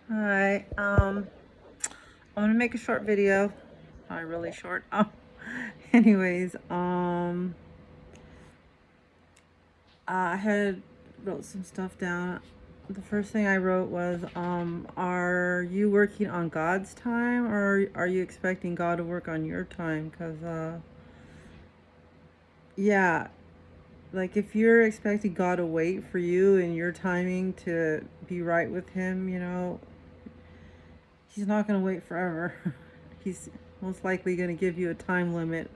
Hi. I'm gonna make a short video. Not really short. Anyways, I had wrote some stuff down. The first thing I wrote was, are you working on God's time, or are you expecting God to work on your time? Cause, yeah, like if you're expecting God to wait for you and your timing to be right with Him, He's not gonna wait forever. He's most likely gonna give you a time limit.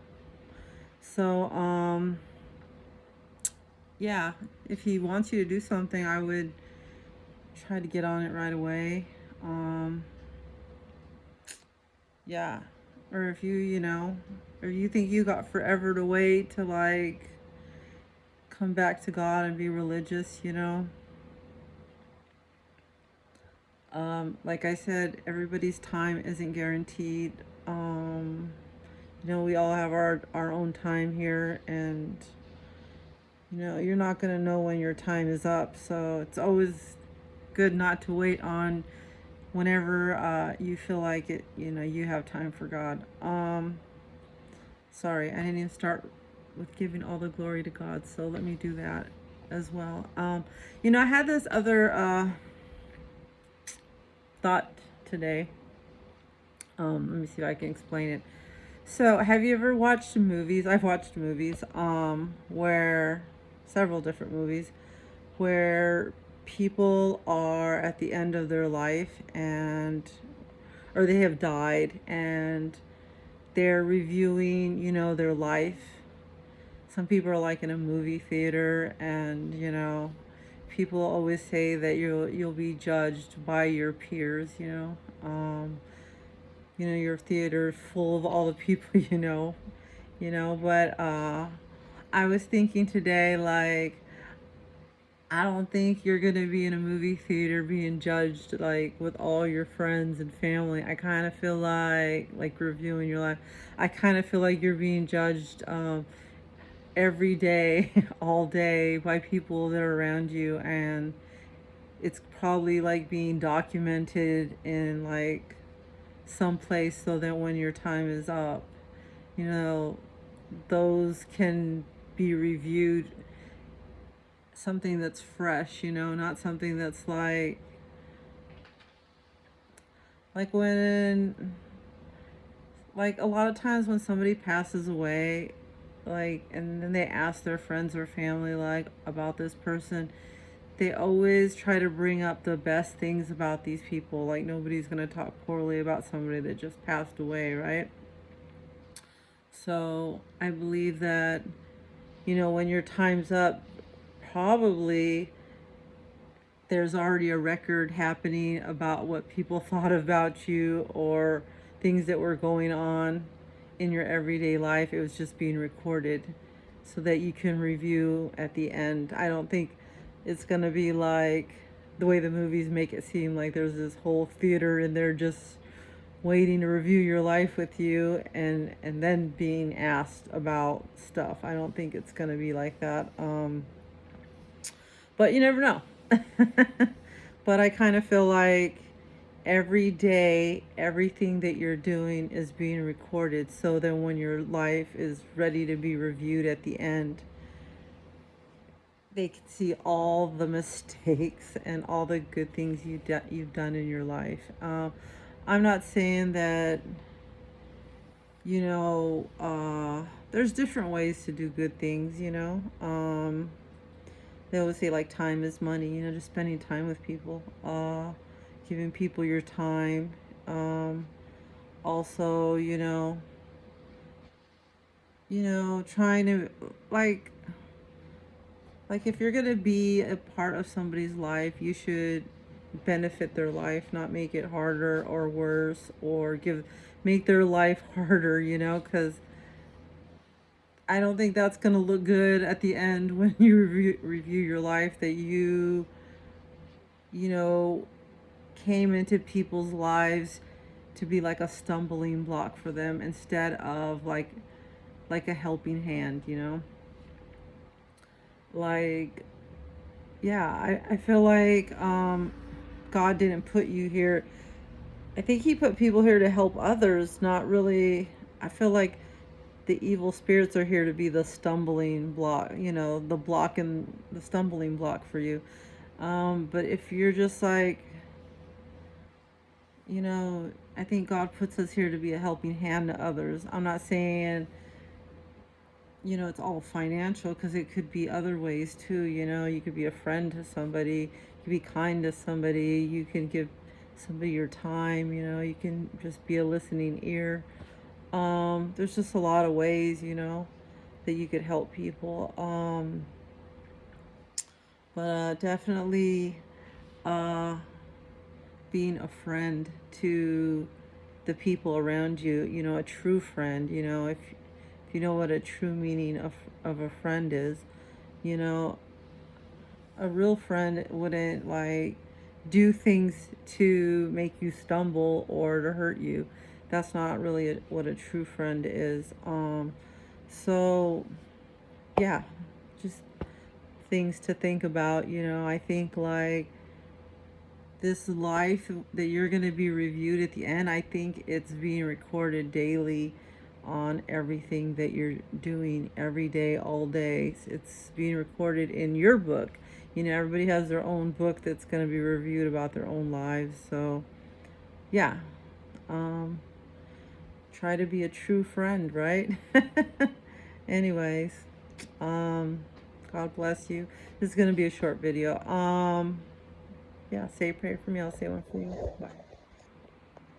So, yeah, if he wants you to do something, I would try to get on it right away. Um, yeah. Or if or you think you got forever to wait to like come back to God and be religious. Like I said, everybody's time isn't guaranteed. Um, we all have our own time here, and you're not going to know when your time is up. So it's always good not to wait on whenever you feel like it, you have time for God. Sorry, I didn't even start with giving all the glory to God, so let me do that as well. I had this other thought today. Let me see if I can explain it. So, have you ever watched movies? I've watched movies where several different movies where people are at the end of their life or they have died and they're reviewing, their life. Some people are like in a movie theater and, people always say that you'll be judged by your peers. Your theater is full of all the people but I was thinking today, like, I don't think you're gonna be in a movie theater being judged like with all your friends and family. I kind of feel like reviewing your life. I kind of feel like you're being judged every day, all day by people that are around you, and it's probably like being documented in like some place so that when your time is up, you know, those can be reviewed, something that's fresh, not something that's like when like a lot of times when somebody passes away, like, and then they ask their friends or family like about this person, they always try to bring up the best things about these people. Like nobody's going to talk poorly about somebody that just passed away, right? So I believe that, when your time's up, probably there's already a record happening about what people thought about you or things that were going on in your everyday life. It was just being recorded so that you can review at the end. I don't think it's going to be like the way the movies make it seem like there's this whole theater and they're just waiting to review your life with you and then being asked about stuff. I don't think it's going to be like that. But you never know. But I kind of feel like every day, everything that you're doing is being recorded. So then when your life is ready to be reviewed at the end, they can see all the mistakes and all the good things you've done in your life. I'm not saying that, there's different ways to do good things. They always say like time is money, just spending time with people, giving people your time. Also, trying to like if you're gonna be a part of somebody's life, you should benefit their life, not make it harder or worse or make their life harder, because I don't think that's gonna look good at the end when you review your life that you know, came into people's lives to be like a stumbling block for them instead of like a helping hand. Like, yeah, I feel like God didn't put you here. I think he put people here to help others, not really. I feel like the evil spirits are here to be the stumbling block, the block and the stumbling block for you. But if you're just like, I think God puts us here to be a helping hand to others. I'm not saying, it's all financial, because it could be other ways too. You could be a friend to somebody, you could be kind to somebody, you can give somebody your time, you can just be a listening ear. There's just a lot of ways, that you could help people. But definitely uh, being a friend to the people around you, a true friend, if you know what a true meaning of a friend is, you know, a real friend wouldn't like do things to make you stumble or to hurt you. That's not really what a true friend is. So yeah, just things to think about. I think like this life that you're going to be reviewed at the end, I think it's being recorded daily on everything that you're doing every day, all day. It's being recorded in your book. Everybody has their own book that's going to be reviewed about their own lives. So, yeah. Um, Try to be a true friend, right? Anyways, um, God bless you. This is going to be a short video. Yeah, say a prayer for me. I'll say one for you. Bye.